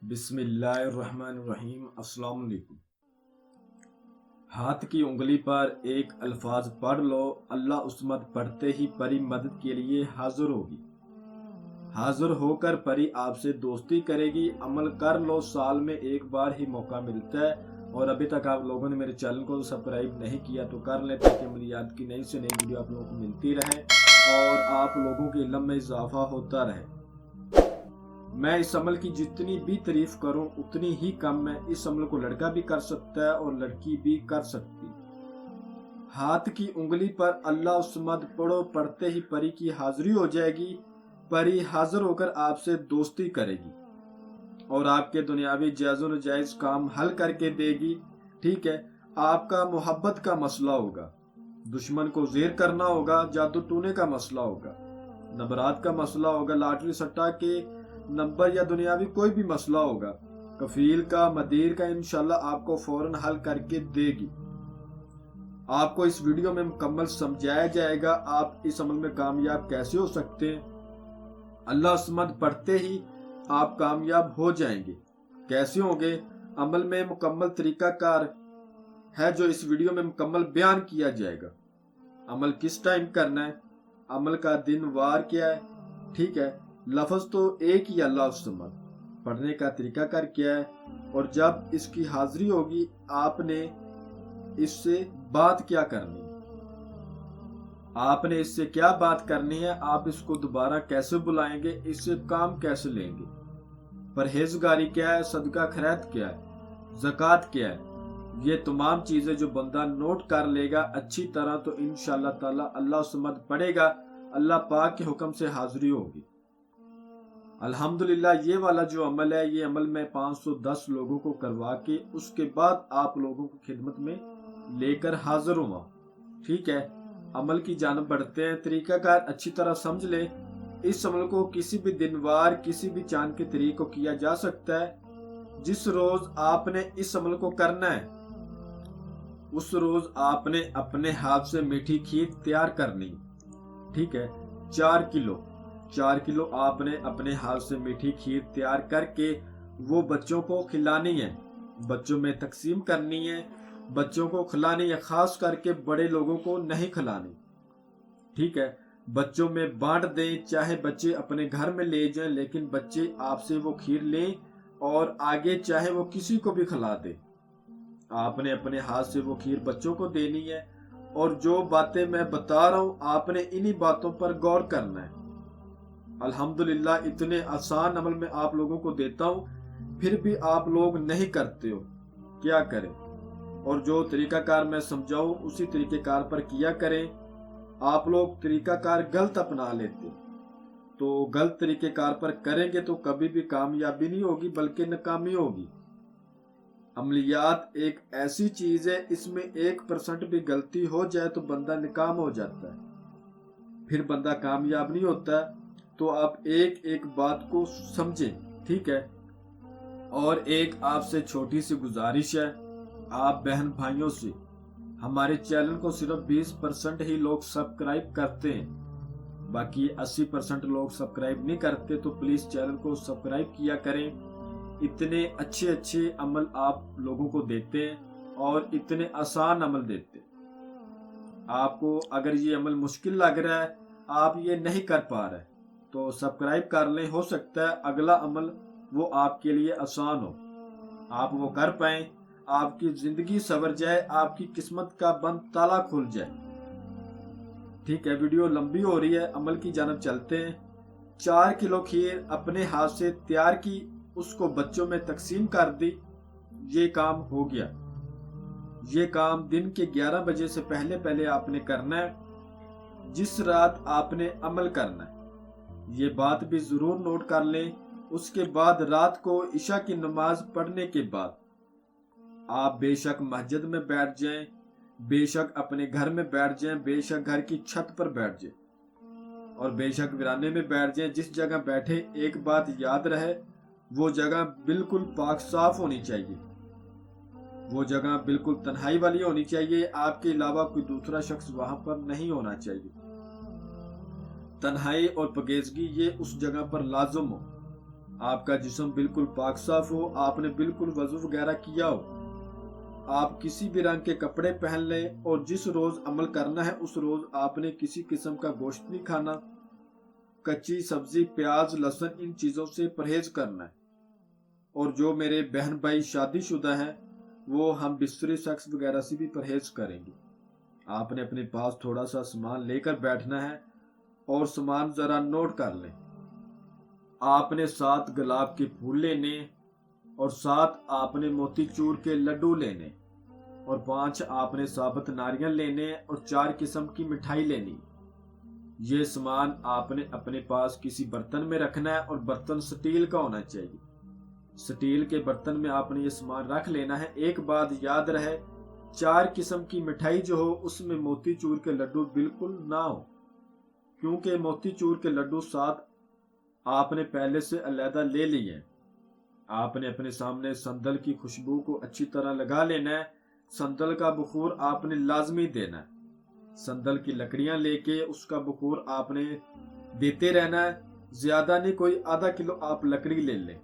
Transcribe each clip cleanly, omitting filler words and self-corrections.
بسم اللہ الرحمن الرحیم۔ السلام علیکم۔ ہاتھ کی انگلی پر ایک الفاظ پڑھ لو، اللہ اس مت پڑھتے ہی پری مدد کے لیے حاضر ہوگی۔ حاضر ہو کر پری آپ سے دوستی کرے گی۔ عمل کر لو، سال میں ایک بار ہی موقع ملتا ہے، اور ابھی تک آپ لوگوں نے میرے چینل کو سبسکرائب نہیں کیا تو کر لیں، تاکہ عملیات کی نئی سے نئی ویڈیو آپ لوگوں کو ملتی رہے اور آپ لوگوں کے علم میں اضافہ ہوتا رہے۔ میں اس عمل کی جتنی بھی تعریف کروں اتنی ہی کم ہے۔ اس عمل کو لڑکا بھی کر سکتا ہے اور لڑکی بھی کر سکتی۔ ہاتھ کی انگلی پر اللہ الصمد پڑھو، پڑھتے ہی پری کی حاضری ہو جائے گی۔ پری حاضر ہو کر آپ سے دوستی کرے گی اور آپ کے دنیاوی جائز و ناجائز کام حل کر کے دے گی۔ ٹھیک ہے، آپ کا محبت کا مسئلہ ہوگا، دشمن کو زیر کرنا ہوگا، جادو ٹونے کا مسئلہ ہوگا، نبرات کا مسئلہ ہوگا، لاٹری سٹا کے نمبر یا دنیاوی کوئی بھی مسئلہ ہوگا، کفیل کا، مدیر کا، انشاءاللہ آپ کو فوراً حل کر کے دے گی۔ آپ کو اس ویڈیو میں مکمل سمجھایا جائے گا آپ اس عمل میں کامیاب کیسے ہو سکتے ہیں۔ اللہ الصمد پڑھتے ہی آپ کامیاب ہو جائیں گے۔ کیسے ہوں گے؟ عمل میں مکمل طریقہ کار ہے جو اس ویڈیو میں مکمل بیان کیا جائے گا۔ عمل کس ٹائم کرنا ہے، عمل کا دن وار کیا ہے، ٹھیک ہے، لفظ تو ایک ہی اللہ الصمد، پڑھنے کا طریقہ کار کیا ہے، اور جب اس کی حاضری ہوگی آپ نے اس سے بات کیا کرنی ہے، آپ نے اس سے کیا بات کرنی ہے، آپ اس کو دوبارہ کیسے بلائیں گے، اس سے کام کیسے لیں گے، پرہیزگاری کیا ہے، صدقہ خیرات کیا ہے، زکوٰۃ کیا ہے، یہ تمام چیزیں جو بندہ نوٹ کر لے گا اچھی طرح تو انشاءاللہ تعالی اللہ الصمد پڑھے گا، اللہ پاک کے حکم سے حاضری ہوگی۔ الحمدللہ یہ والا جو عمل ہے، یہ عمل میں 510 لوگوں کو کروا کے اس کے بعد آپ لوگوں کی خدمت میں لے کر حاضر ہوا۔ ٹھیک ہے، عمل کی جانب بڑھتے ہیں۔ طریقہ کار اچھی طرح سمجھ لیں۔ اس عمل کو کسی بھی دن وار، کسی بھی چاند کے طریق کو کیا جا سکتا ہے۔ جس روز آپ نے اس عمل کو کرنا ہے اس روز آپ نے اپنے ہاتھ سے میٹھی کھیر تیار کرنی۔ ٹھیک ہے، 4 کلو آپ نے اپنے ہاتھ سے میٹھی کھیر تیار کر کے وہ بچوں کو کھلانی ہے، بچوں میں تقسیم کرنی ہے، بچوں کو کھلانی ہے، خاص کر کے بڑے لوگوں کو نہیں کھلانی۔ ٹھیک ہے، بچوں میں بانٹ دیں، چاہے بچے اپنے گھر میں لے جائیں، لیکن بچے آپ سے وہ کھیر لیں اور آگے چاہے وہ کسی کو بھی کھلا دیں۔ آپ نے اپنے ہاتھ سے وہ کھیر بچوں کو دینی ہے، اور جو باتیں میں بتا رہا ہوں آپ نے انہی باتوں پر غور کرنا ہے۔ الحمدللہ اتنے آسان عمل میں آپ لوگوں کو دیتا ہوں، پھر بھی آپ لوگ نہیں کرتے ہو، کیا کریں؟ اور جو طریقہ کار میں سمجھاؤں اسی طریقہ کار پر کیا کریں۔ آپ لوگ طریقہ کار غلط اپنا لیتے تو غلط طریقہ کار پر کریں گے تو کبھی بھی کامیابی نہیں ہوگی بلکہ ناکامی ہوگی۔ عملیات ایک ایسی چیز ہے، اس میں 1% بھی غلطی ہو جائے تو بندہ ناکام ہو جاتا ہے، پھر بندہ کامیاب نہیں ہوتا۔ تو آپ ایک ایک بات کو سمجھیں، ٹھیک ہے۔ اور ایک آپ سے چھوٹی سی گزارش ہے، آپ بہن بھائیوں سے، ہمارے چینل کو صرف 20% ہی لوگ سبسکرائب کرتے ہیں، باقی 80% لوگ سبسکرائب نہیں کرتے، تو پلیز چینل کو سبسکرائب کیا کریں۔ اتنے اچھے اچھے عمل آپ لوگوں کو دیتے ہیں اور اتنے آسان عمل دیتے ہیں۔ آپ کو اگر یہ عمل مشکل لگ رہا ہے، آپ یہ نہیں کر پا رہے، تو سبسکرائب کر لیں، ہو سکتا ہے اگلا عمل وہ آپ کے لیے آسان ہو، آپ وہ کر پائیں، آپ کی زندگی سنور جائے، آپ کی قسمت کا بند تالا کھل جائے۔ ٹھیک ہے، ویڈیو لمبی ہو رہی ہے، عمل کی جانب چلتے ہیں۔ 4 کلو کھیر اپنے ہاتھ سے تیار کی، اس کو بچوں میں تقسیم کر دی، یہ کام ہو گیا۔ یہ کام دن کے 11 بجے سے پہلے آپ نے کرنا ہے، جس رات آپ نے عمل کرنا ہے۔ یہ بات بھی ضرور نوٹ کر لیں۔ اس کے بعد رات کو عشاء کی نماز پڑھنے کے بعد آپ بے شک مسجد میں بیٹھ جائیں، بے شک اپنے گھر میں بیٹھ جائیں، بے شک گھر کی چھت پر بیٹھ جائیں، اور بے شک ویرانے میں بیٹھ جائیں۔ جس جگہ بیٹھے ایک بات یاد رہے، وہ جگہ بالکل پاک صاف ہونی چاہیے، وہ جگہ بالکل تنہائی والی ہونی چاہیے، آپ کے علاوہ کوئی دوسرا شخص وہاں پر نہیں ہونا چاہیے۔ تنہائی اور پاکیزگی یہ اس جگہ پر لازم ہو۔ آپ کا جسم بالکل پاک صاف ہو، آپ نے بالکل وضو وغیرہ کیا ہو، آپ کسی بھی رنگ کے کپڑے پہن لیں، اور جس روز عمل کرنا ہے اس روز آپ نے کسی قسم کا گوشت نہیں کھانا، کچی سبزی، پیاز، لہسن، ان چیزوں سے پرہیز کرنا ہے۔ اور جو میرے بہن بھائی شادی شدہ ہیں وہ ہم بستری سیکس وغیرہ سے بھی پرہیز کریں گے۔ آپ نے اپنے پاس تھوڑا سا سامان لے کر بیٹھنا ہے، اور سامان ذرا نوٹ کر لیں۔ آپ نے 7 گلاب کے پھول لینے، اور 7 آپ نے موتی چور کے لڈو لینے، اور 5 آپ نے ثابت ناریل لینے، اور 4 قسم کی مٹھائی لینی۔ یہ سامان آپ نے اپنے پاس کسی برتن میں رکھنا ہے، اور برتن سٹیل کا ہونا چاہیے۔ سٹیل کے برتن میں آپ نے یہ سامان رکھ لینا ہے۔ ایک بات یاد رہے، 4 قسم کی مٹھائی جو ہو اس میں موتی چور کے لڈو بالکل نہ ہو، کیونکہ موتی چور کے لڈو 7 آپ نے پہلے سے علیحدہ لے لیے ہیں۔ آپ نے اپنے سامنے سندل کی خوشبو کو اچھی طرح لگا لینا ہے۔ سندل کا بخور آپ نے لازمی دینا ہے۔ سندل کی لکڑیاں لے کے اس کا بخور آپ نے دیتے رہنا ہے۔ زیادہ نہیں، کوئی آدھا کلو آپ لکڑی لے لیں،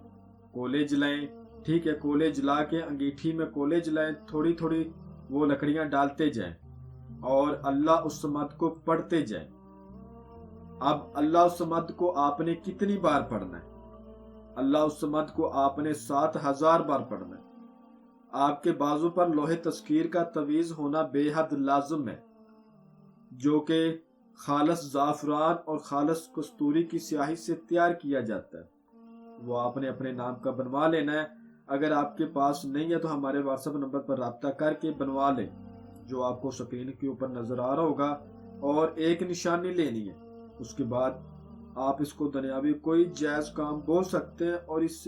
کولے جلائیں، ٹھیک ہے، کولے جلا کے انگیٹھی میں کولے جلائیں، تھوڑی تھوڑی وہ لکڑیاں ڈالتے جائیں، اور اللہ الصمد کو پڑھتے جائیں۔ اب اللہ الصمد کو آپ نے کتنی بار پڑھنا ہے؟ اللہ الصمد کو آپ نے 7000 بار پڑھنا ہے۔ آپ کے بازو پر لوہے تذکیر کا تعویذ ہونا بے حد لازم ہے، جو کہ خالص زعفران اور خالص کستوری کی سیاہی سے تیار کیا جاتا ہے۔ وہ آپ نے اپنے نام کا بنوا لینا ہے۔ اگر آپ کے پاس نہیں ہے تو ہمارے واٹس ایپ نمبر پر رابطہ کر کے بنوا لیں، جو آپ کو سکرین کے اوپر نظر آ رہا ہوگا، اور ایک نشانی لینی ہے۔ اس کے بعد آپ اس کو دنیاوی کوئی جائز کام بول سکتے ہیں، اور اس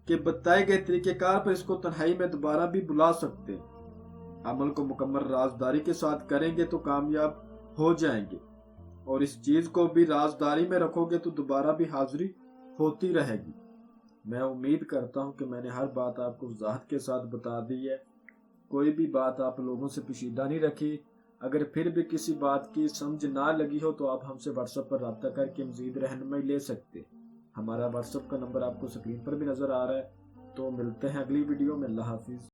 کے بتائے گئے طریقہ کار پر اس کو تنہائی میں دوبارہ بھی بلا سکتے ہیں۔ عمل کو مکمل رازداری کے ساتھ کریں گے تو کامیاب ہو جائیں گے، اور اس چیز کو بھی رازداری میں رکھو گے تو دوبارہ بھی حاضری ہوتی رہے گی۔ میں امید کرتا ہوں کہ میں نے ہر بات آپ کو وضاحت کے ساتھ بتا دی ہے۔ کوئی بھی بات آپ لوگوں سے پوشیدہ نہیں رکھی۔ اگر پھر بھی کسی بات کی سمجھ نہ لگی ہو تو آپ ہم سے واٹس ایپ پر رابطہ کر کے مزید رہنمائی لے سکتے۔ ہمارا واٹس ایپ کا نمبر آپ کو سکرین پر بھی نظر آ رہا ہے۔ تو ملتے ہیں اگلی ویڈیو میں۔ اللہ حافظ۔